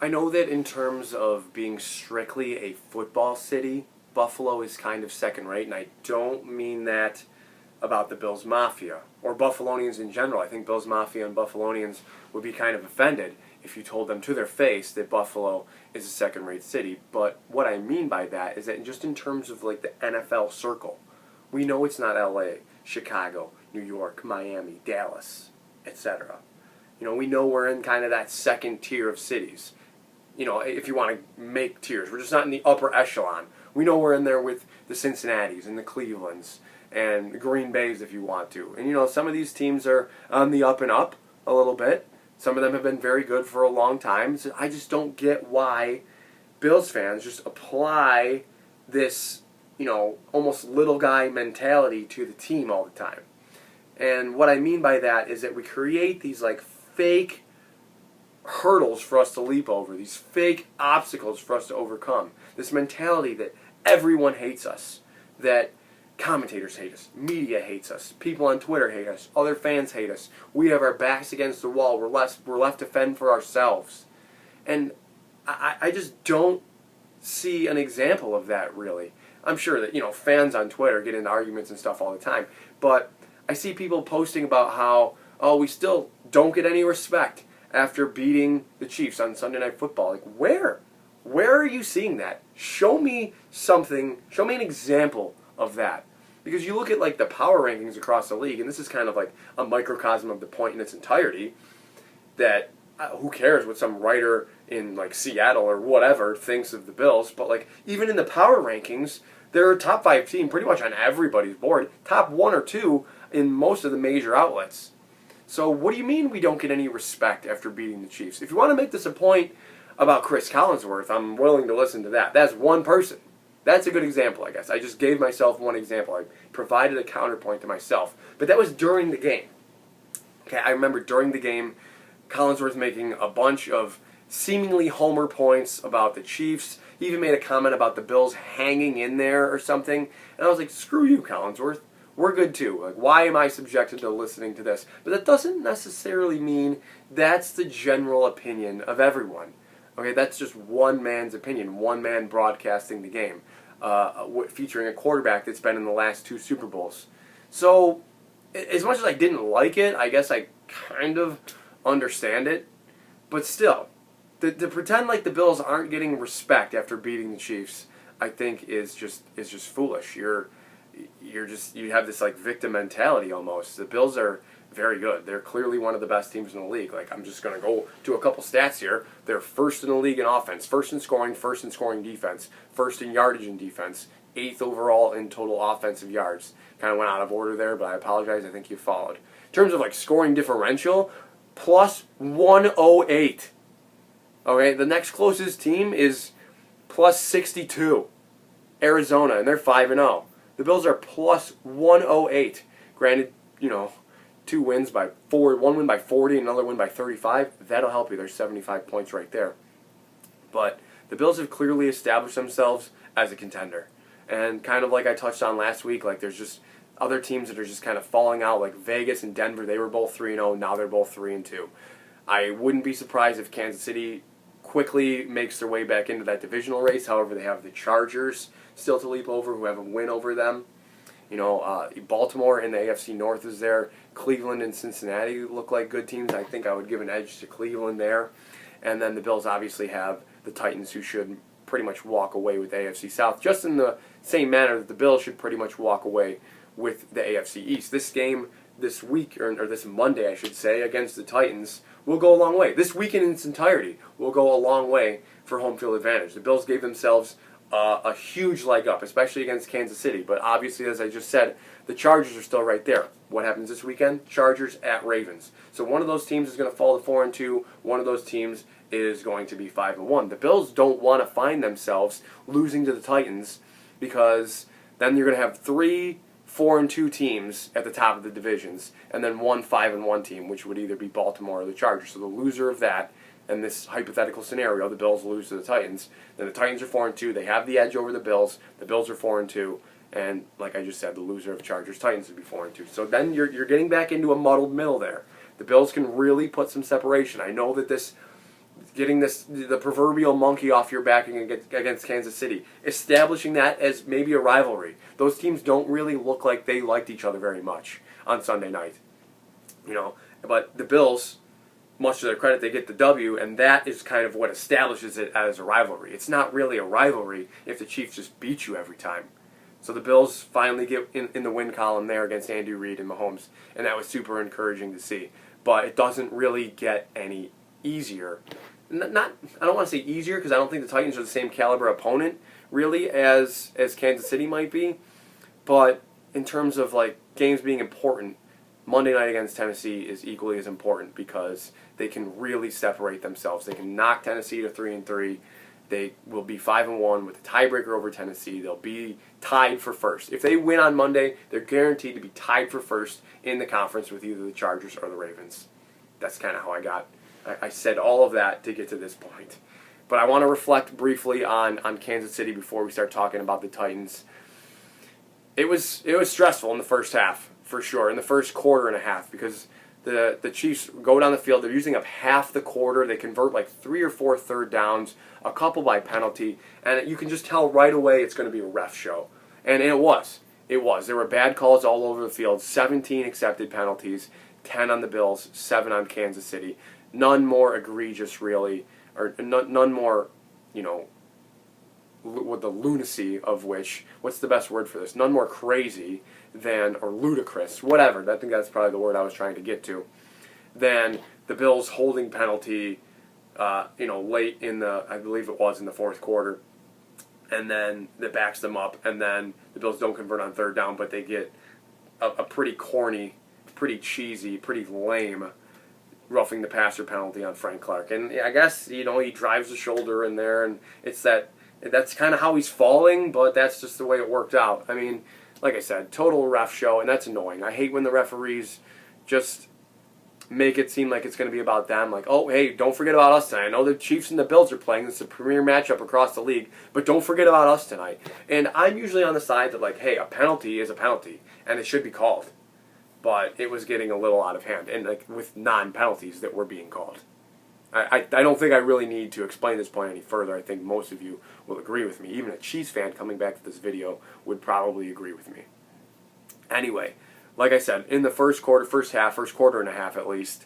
I know that in terms of being strictly a football city, Buffalo is kind of second rate, and I don't mean that about the Bills Mafia or Buffalonians in general. I think Bills Mafia and Buffalonians would be kind of offended if you told them to their face that Buffalo is a second-rate city. But what I mean by that is that just in terms of like the NFL circle, we know it's not LA, Chicago, New York, Miami, Dallas, etc. We know we're in kind of that second tier of cities. If you want to make tiers, we're just not in the upper echelon. We know we're in there with the Cincinnatis and the Clevelands and the Green Bays if you want to. And some of these teams are on the up and up a little bit. Some of them have been very good for a long time. So I just don't get why Bills fans just apply this, almost little guy mentality to the team all the time. And what I mean by that is that we create these like fake hurdles for us to leap over, these fake obstacles for us to overcome. This mentality that everyone hates us, that commentators hate us, media hates us, people on Twitter hate us, other fans hate us. We have our backs against the wall. We're left to fend for ourselves. And I just don't see an example of that, really. I'm sure that, fans on Twitter get into arguments and stuff all the time, but I see people posting about how, we still don't get any respect after beating the Chiefs on Sunday Night Football. Like, where? Where are you seeing that? Show me something, show me an example of that. Because you look at like the power rankings across the league, and this is kind of like a microcosm of the point in its entirety, that who cares what some writer in like Seattle or whatever thinks of the Bills, but like even in the power rankings, they're a top 5 team pretty much on everybody's board, top 1 or 2 in most of the major outlets. So what do you mean we don't get any respect after beating the Chiefs? If you want to make this a point about Chris Collinsworth, I'm willing to listen to that. That's one person. That's a good example, I guess. I just gave myself one example. I provided a counterpoint to myself. But that was during the game. Okay, I remember during the game, Collinsworth making a bunch of seemingly homer points about the Chiefs. He even made a comment about the Bills hanging in there or something. And I was like, screw you, Collinsworth. We're good too. Like, why am I subjected to listening to this? But that doesn't necessarily mean that's the general opinion of everyone. Okay, that's just one man's opinion, one man broadcasting the game, featuring a quarterback that's been in the last 2 Super Bowls. So, as much as I didn't like it, I guess I kind of understand it. But still, to pretend like the Bills aren't getting respect after beating the Chiefs, I think is just foolish. You have this like victim mentality almost. The Bills are very good. They're clearly one of the best teams in the league. Like, I'm just going to go to a couple stats here. They're first in the league in offense, first in scoring defense, first in yardage in defense, 8th overall in total offensive yards. Kind of went out of order there, but I apologize. I think you followed. In terms of like scoring differential, plus 108. Okay, the next closest team is plus 62. Arizona, and they're 5-0. The Bills are plus 108. Granted, 2 wins by 4, 1 win by 40, another win by 35. That'll help you. There's 75 points right there. But the Bills have clearly established themselves as a contender. And kind of like I touched on last week, like there's just other teams that are just kind of falling out, like Vegas and Denver. They were both 3-0. Now they're both 3-2. I wouldn't be surprised if Kansas City quickly makes their way back into that divisional race. However, they have the Chargers still to leap over, who have a win over them. Baltimore in the AFC North is there. Cleveland and Cincinnati look like good teams. I think I would give an edge to Cleveland there. And then the Bills obviously have the Titans, who should pretty much walk away with the AFC South, just in the same manner that the Bills should pretty much walk away with the AFC East. This game this week, or this Monday, I should say, against the Titans will go a long way. This weekend in its entirety will go a long way for home field advantage. The Bills gave themselves a huge leg up, especially against Kansas City. But obviously, as I just said, the Chargers are still right there. What happens this weekend? Chargers at Ravens. So one of those teams is going to fall to 4-2. One of those teams is going to be 5-1. The Bills don't want to find themselves losing to the Titans, because then you're going to have 3 4-2 teams at the top of the divisions, and then 1 5-1 team, which would either be Baltimore or the Chargers. So the loser of that, in this hypothetical scenario, the Bills lose to the Titans, then the Titans are 4-2. They have the edge over the Bills. The Bills are 4-2, and like I just said, the loser of Chargers-Titans would be 4-2. So then you're getting back into a muddled middle there. The Bills can really put some separation. I know that this getting the proverbial monkey off your back against Kansas City, establishing that as maybe a rivalry. Those teams don't really look like they liked each other very much on Sunday night, But the Bills, much to their credit, they get the W, and that is kind of what establishes it as a rivalry. It's not really a rivalry if the Chiefs just beat you every time. So the Bills finally get in the win column there against Andy Reid and Mahomes, and that was super encouraging to see. But it doesn't really get any easier. I don't want to say easier because I don't think the Titans are the same caliber opponent really as Kansas City might be. But in terms of like games being important, Monday night against Tennessee is equally as important because they can really separate themselves. They can knock Tennessee to 3-3. They will be 5-1 with a tiebreaker over Tennessee. They'll be tied for first. If they win on Monday, they're guaranteed to be tied for first in the conference with either the Chargers or the Ravens. That's kind of how I said all of that to get to this point. But I want to reflect briefly on Kansas City before we start talking about the Titans. It was stressful in the first half, for sure, in the first quarter and a half, because the Chiefs go down the field. They're using up half the quarter. They convert like 3 or 4 third downs, a couple by penalty, and you can just tell right away it's going to be a ref show. And it was. It was. There were bad calls all over the field, 17 accepted penalties, 10 on the Bills, 7 on Kansas City. None more egregious, really, or none more, with the lunacy of which, what's the best word for this? None more crazy than, or ludicrous, whatever, I think that's probably the word I was trying to get to, than the Bills holding penalty, late in I believe it was in the fourth quarter, and then that backs them up, and then the Bills don't convert on third down, but they get a pretty corny, pretty cheesy, pretty lame roughing the passer penalty on Frank Clark. And I guess, he drives the shoulder in there, and that's kind of how he's falling, but that's just the way it worked out. I mean, like I said, total ref show, and that's annoying. I hate when the referees just make it seem like it's going to be about them. Like, oh, hey, don't forget about us tonight. I know the Chiefs and the Bills are playing. It's a premier matchup across the league, but don't forget about us tonight. And I'm usually on the side that, like, hey, a penalty is a penalty, and it should be called. But it was getting a little out of hand, and like with non-penalties that were being called. I don't think I really need to explain this point any further. I think most of you will agree with me. Even a Chiefs fan coming back to this video would probably agree with me. Anyway, like I said, in the first quarter and a half at least,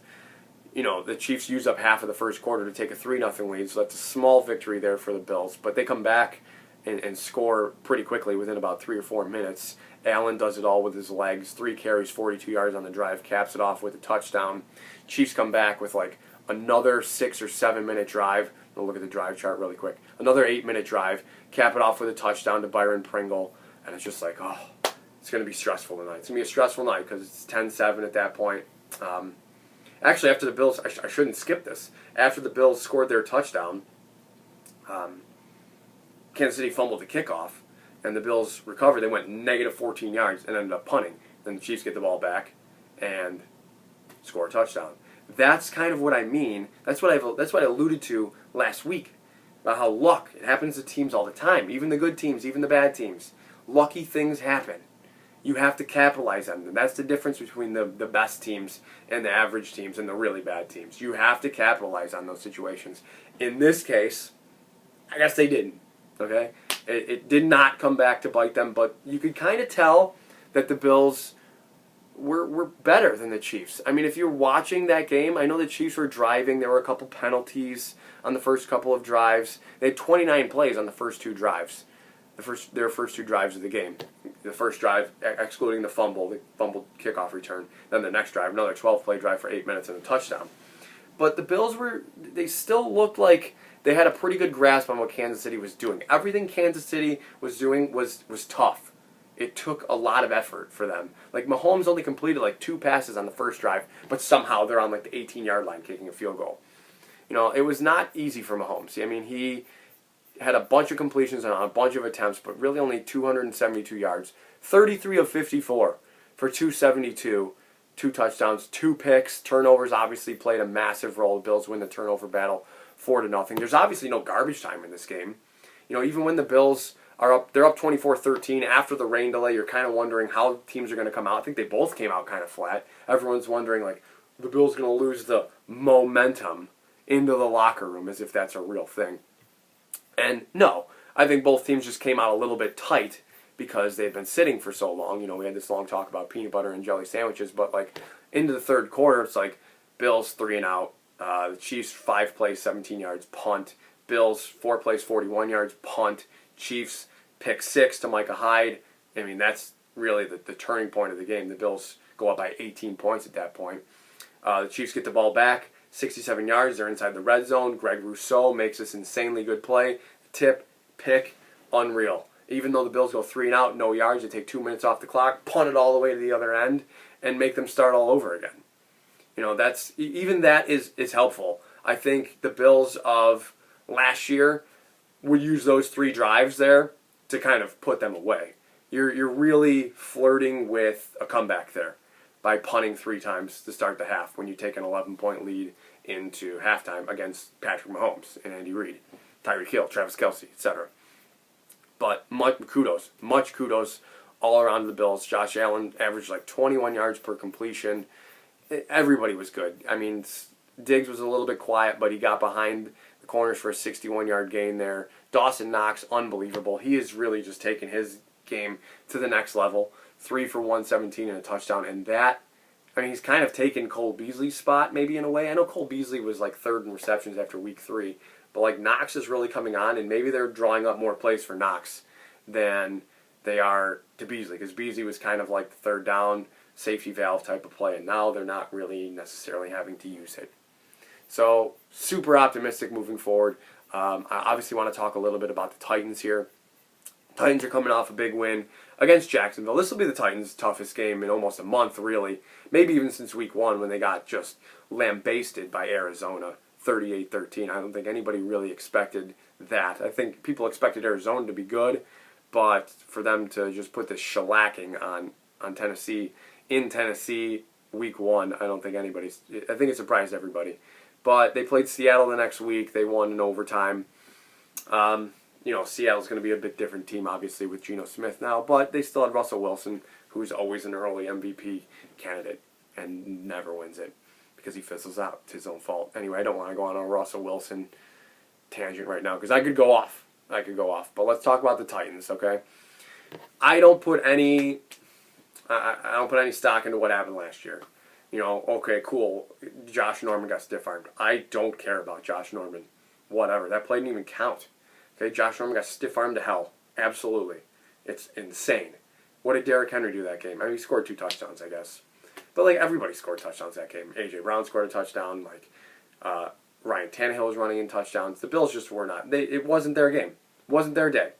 the Chiefs use up half of the first quarter to take a 3-0 lead, so that's a small victory there for the Bills. But they come back and score pretty quickly within about 3 or 4 minutes. Allen does it all with his legs. 3 carries, 42 yards on the drive, caps it off with a touchdown. Chiefs come back with like another 6 or 7 minute drive. We'll look at the drive chart really quick. Another 8-minute drive, cap it off with a touchdown to Byron Pringle. And it's just like, oh, it's going to be stressful tonight. It's going to be a stressful night because it's 10-7 at that point. Actually, after the Bills, I shouldn't skip this. After the Bills scored their touchdown, Kansas City fumbled the kickoff, and the Bills recovered. They went negative 14 yards and ended up punting. Then the Chiefs get the ball back and score a touchdown. That's kind of what I mean. That's what I alluded to last week about how luck, it happens to teams all the time, even the good teams, even the bad teams. Lucky things happen. You have to capitalize on them. That's the difference between the best teams and the average teams and the really bad teams. You have to capitalize on those situations. In this case, I guess they didn't. Okay? It did not come back to bite them, but you could kind of tell that the Bills were better than the Chiefs. I mean, if you're watching that game, I know the Chiefs were driving. There were a couple penalties on the first couple of drives. They had 29 plays on the first 2 drives. Their first 2 drives of the game. The first drive, excluding the fumbled kickoff return. Then the next drive, another 12-play drive for 8 minutes and a touchdown. But the Bills they still looked like they had a pretty good grasp on what Kansas City was doing. Everything Kansas City was doing was tough. It took a lot of effort for them. Like, Mahomes only completed like 2 passes on the first drive, but somehow they're on like the 18-yard line kicking a field goal. It was not easy for Mahomes. I mean, he had a bunch of completions on a bunch of attempts, but really only 272 yards. 33 of 54 for 272, 2 touchdowns, 2 picks. Turnovers obviously played a massive role. The Bills win the turnover battle 4-0. There's obviously no garbage time in this game. Even when the Bills they're up 24-13 after the rain delay, you're kind of wondering how teams are going to come out. I think they both came out kind of flat. Everyone's wondering, like, the Bills going to lose the momentum into the locker room as if that's a real thing. And no, I think both teams just came out a little bit tight because they've been sitting for so long. You know, we had this long talk about peanut butter and jelly sandwiches, but like into the third quarter, it's like Bills 3 and out, the Chiefs 5 plays, 17 yards, punt. Bills 4 plays, 41 yards, punt. Chiefs pick 6 to Micah Hyde. I mean, that's really the turning point of the game. The Bills go up by 18 points at that point. The Chiefs get the ball back, 67 yards. They're inside the red zone. Greg Rousseau makes this insanely good play. Tip, pick, unreal. Even though the Bills go 3 and out, no yards, they take 2 minutes off the clock, punt it all the way to the other end, and make them start all over again. You know, even that is helpful. I think the Bills of last year would use those 3 drives there to kind of put them away. You're really flirting with a comeback there by punting 3 times to start the half when you take an 11-point lead into halftime against Patrick Mahomes and Andy Reid, Tyreek Hill, Travis Kelce, etc. But much kudos all around the Bills. Josh Allen averaged like 21 yards per completion. Everybody was good. I mean, Diggs was a little bit quiet, but he got behind the corners for a 61-yard gain there. Dawson Knox, unbelievable. He has really just taken his game to the next level. 3 for 117 and a touchdown. And that, I mean, he's kind of taken Cole Beasley's spot maybe in a way. I know Cole Beasley was like 3rd in receptions after week 3. But like Knox is really coming on, and maybe they're drawing up more plays for Knox than they are to Beasley, because Beasley was kind of like the 3rd down safety valve type of play, and now they're not really necessarily having to use it. So super optimistic moving forward. I obviously want to talk a little bit about the Titans here. Titans are coming off a big win against Jacksonville. This will be the Titans' toughest game in almost a month, really. Maybe even since week 1 when they got just lambasted by Arizona. 38-13. I don't think anybody really expected that. I think people expected Arizona to be good, but for them to just put this shellacking on Tennessee in Tennessee week 1, I don't think anybody's. I think it surprised everybody. But they played Seattle the next week. They won in overtime. You know, Seattle's going to be a bit different team, obviously, with Geno Smith now, but they still had Russell Wilson, who's always an early MVP candidate and never wins it, because he fizzles out. It's his own fault. Anyway, I don't want to go on a Russell Wilson tangent right now because I could go off. But let's talk about the Titans, okay? I don't put any stock into what happened last year. You know, okay, cool. Josh Norman got stiff-armed. I don't care about Josh Norman. Whatever. That play didn't even count. Okay, Josh Norman got stiff-armed to hell. Absolutely. It's insane. What did Derrick Henry do that game? I mean, he scored 2 touchdowns, I guess. But, like, everybody scored touchdowns that game. A.J. Brown scored a touchdown. Like, Ryan Tannehill was running in touchdowns. The Bills just were not. It wasn't their game. It wasn't their day.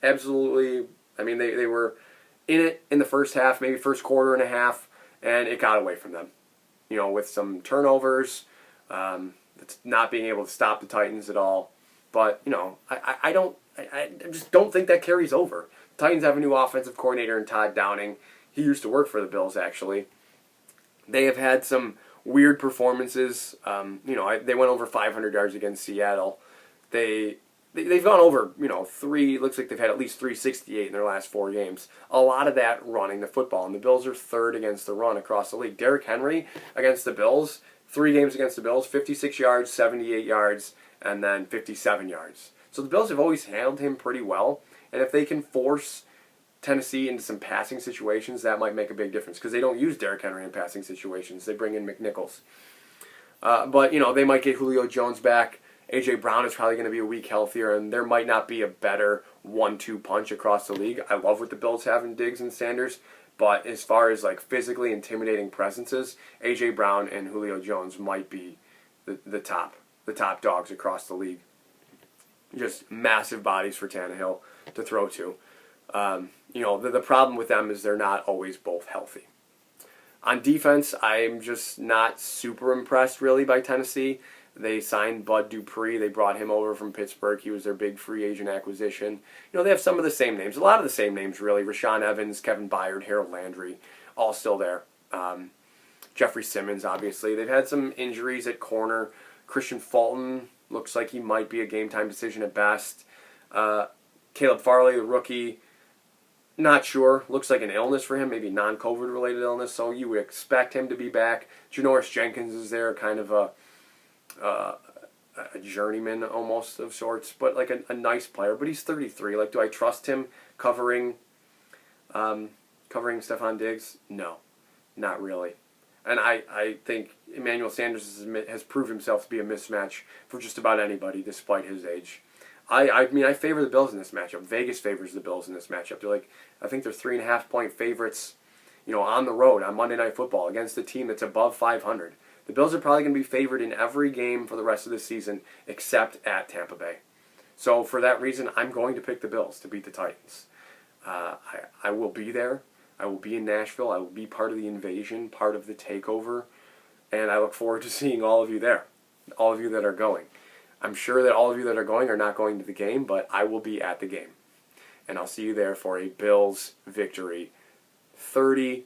Absolutely. I mean, they were in it in the first half, maybe first quarter and a half, and it got away from them. You know, with some turnovers, it's not being able to stop the Titans at all. But, you know, I just don't think that carries over. The Titans have a new offensive coordinator in Todd Downing. He used to work for the Bills, actually. They have had some weird performances. You know, they went over 500 yards against Seattle. They've gone over, you know, looks like they've had at least 368 in their last 4 games. A lot of that running the football. And the Bills are 3rd against the run across the league. Derrick Henry against the Bills, 3 games against the Bills, 56 yards, 78 yards, and then 57 yards. So the Bills have always handled him pretty well. And if they can force Tennessee into some passing situations, that might make a big difference, because they don't use Derrick Henry in passing situations. They bring in McNichols. But, you know, they might get Julio Jones back. A.J. Brown is probably going to be a week healthier, and there might not be a better 1-2 punch across the league. I love what the Bills have in Diggs and Sanders, but as far as like physically intimidating presences, A.J. Brown and Julio Jones might be the top dogs across the league. Just massive bodies for Tannehill to throw to. You know, the problem with them is they're not always both healthy. On defense, I'm just not super impressed really by Tennessee. They signed Bud Dupree. They brought him over from Pittsburgh. He was their big free agent acquisition. You know, they have some of the same names. A lot of the same names, really. Rashaan Evans, Kevin Byard, Harold Landry, all still there. Jeffrey Simmons, obviously. They've had some injuries at corner. Christian Fulton looks like he might be a game-time decision at best. Caleb Farley, the rookie, not sure. Looks like an illness for him, maybe non-COVID related illness, so you would expect him to be back. Janoris Jenkins is there, kind of a a journeyman almost of sorts, but like a nice player. But he's 33. Like, do I trust him covering Stephon Diggs? No, not really. And I think Emmanuel Sanders has proved himself to be a mismatch for just about anybody, despite his age. I mean, I favor the Bills in this matchup. Vegas favors the Bills in this matchup. I think they're 3.5-point favorites, on the road on Monday Night Football against a team that's above 500. The Bills are probably going to be favored in every game for the rest of the season except at Tampa Bay. So for that reason, I'm going to pick the Bills to beat the Titans. I will be there. I will be in Nashville. I will be part of the invasion, part of the takeover, and I look forward to seeing all of you there, all of you that are going. I'm sure that all of you that are going are not going to the game, but I will be at the game. And I'll see you there for a Bills victory, 30-23.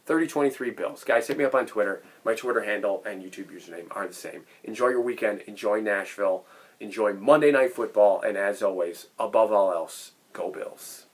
30-23 Bills. Guys, hit me up on Twitter. My Twitter handle and YouTube username are the same. Enjoy your weekend. Enjoy Nashville. Enjoy Monday Night Football. And as always, above all else, go Bills.